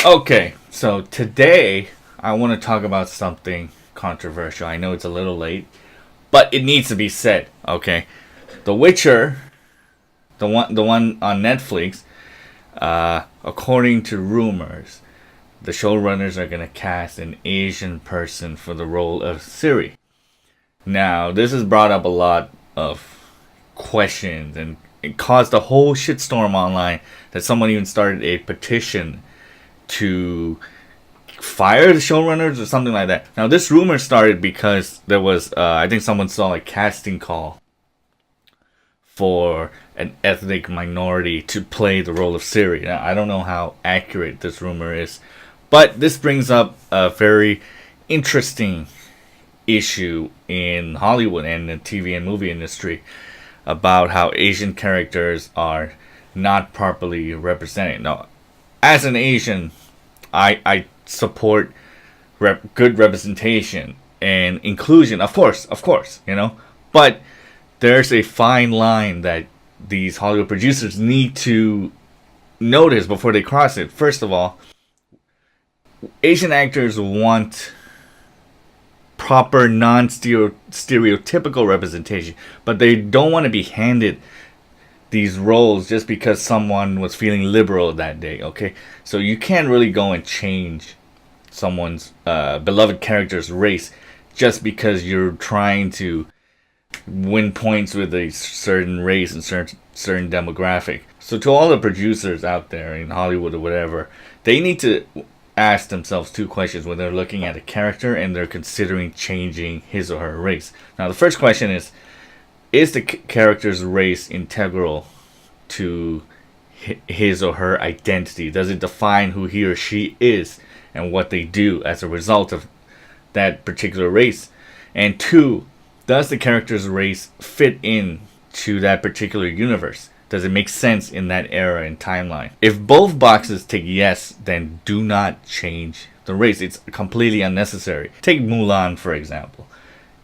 Okay, so today I want to talk about something controversial. I know it's a little late, but it needs to be said. Okay, The Witcher, the one on Netflix. According to rumors, the showrunners are gonna cast an Asian person for the role of Ciri. Now, this has brought up a lot of questions and it caused a whole shitstorm online that someone even started a petition to fire the showrunners or something like that. Now, this rumor started because there was, I think someone saw a casting call for an ethnic minority to play the role of Ciri. Now, I don't know how accurate this rumor is, but this brings up a very interesting issue in Hollywood and the TV and movie industry about how Asian characters are not properly represented. Now, as an Asian, I support good representation and inclusion, of course, But there's a fine line that these Hollywood producers need to notice before they cross it. First of all, Asian actors want proper non-stereotypical representation, but they don't want to be handed these roles just because someone was feeling liberal that day. Okay, so you can't really go and change someone's beloved character's race just because you're trying to win points with a certain race and certain demographic. So to all the producers out there in Hollywood or whatever, they need to ask themselves two questions when they're looking at a character and they're considering changing his or her race. Now, the first question is the character's race integral to his or her identity? Does it define who he or she is and what they do as a result of that particular race? And two, does the character's race fit in to that particular universe? Does it make sense in that era and timeline? If both boxes tick yes, then do not change the race. It's completely unnecessary. Take Mulan, for example.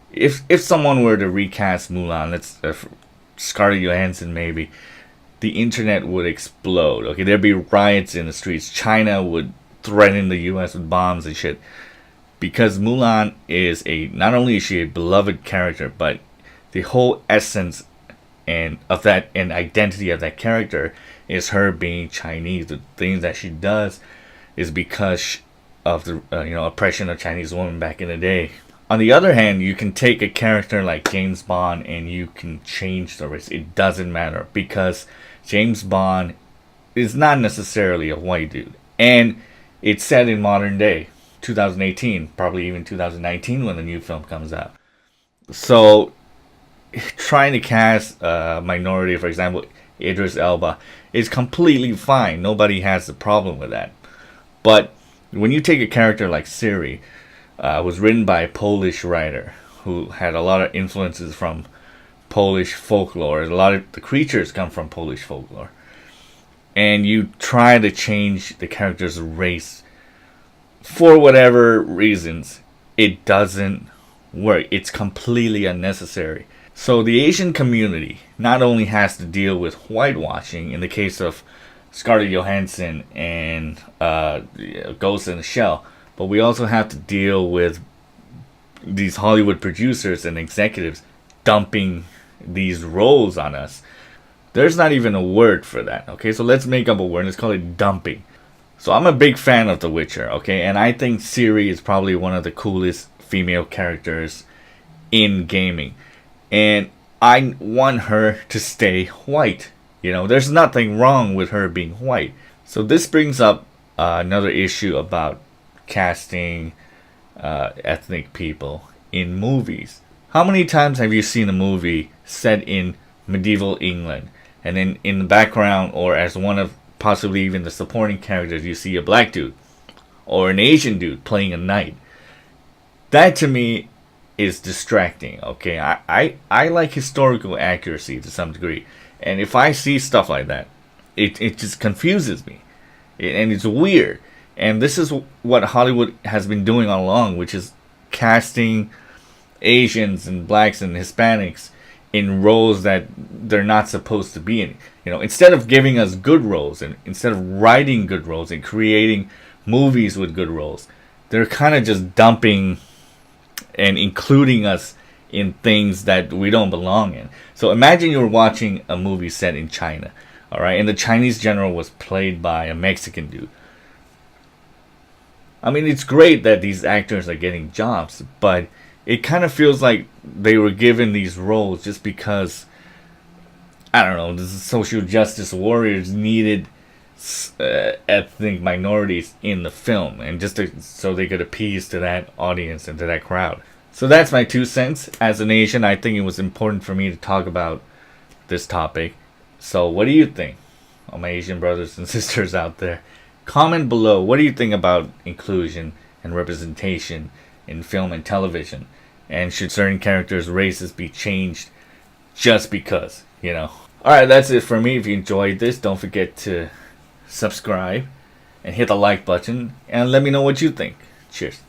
If someone were to recast Mulan, let's Scarlett Johansson maybe, the internet would explode. Okay, there'd be riots in the streets. China would threaten the U.S. with bombs and shit, because Mulan is not only is she a beloved character, but the whole essence and identity of that character is her being Chinese. The things that she does is because of the oppression of Chinese women back in the day. On the other hand, you can take a character like James Bond and you can change the race. It doesn't matter, because James Bond is not necessarily a white dude, and it's set in modern day, 2018, probably even 2019 when the new film comes out. So trying to cast a minority, for example, Idris Elba, is completely fine. Nobody has a problem with that. But when you take a character like Ciri, was written by a Polish writer who had a lot of influences from Polish folklore. A lot of the creatures come from Polish folklore. And you try to change the character's race for whatever reasons, it doesn't work. It's completely unnecessary. So the Asian community not only has to deal with whitewashing in the case of Scarlett Johansson and Ghost in the Shell, but we also have to deal with these Hollywood producers and executives dumping these roles on us. There's not even a word for that, okay? So let's make up a word. Let's call it dumping. So I'm a big fan of The Witcher, okay? And I think Ciri is probably one of the coolest female characters in gaming. And I want her to stay white. There's nothing wrong with her being white. So this brings up another issue about casting ethnic people in movies. How many times have you seen a movie set in medieval England, and then in the background, or as one of possibly even the supporting characters, you see a black dude or an Asian dude playing a knight? That to me is distracting. Okay, I like historical accuracy to some degree, and if I see stuff like that, it just confuses me, and it's weird. And this is what Hollywood has been doing all along, which is casting Asians and blacks and Hispanics in roles that they're not supposed to be in. Instead of giving us good roles and instead of writing good roles and creating movies with good roles. They're kind of just dumping and including us in things that we don't belong in. So imagine you're watching a movie set in China, all right, and the Chinese general was played by a Mexican dude. I mean, it's great that these actors are getting jobs, but it kind of feels like they were given these roles just because, I don't know, the social justice warriors needed ethnic minorities in the film, and so they could appease to that audience and to that crowd. So that's my 2 cents. As an Asian, I think it was important for me to talk about this topic. So what do you think, all my Asian brothers and sisters out there? Comment below. What do you think about inclusion and representation in film and television? And should certain characters' races be changed just because, you know? Alright, that's it for me. If you enjoyed this, don't forget to subscribe and hit the like button and let me know what you think. Cheers.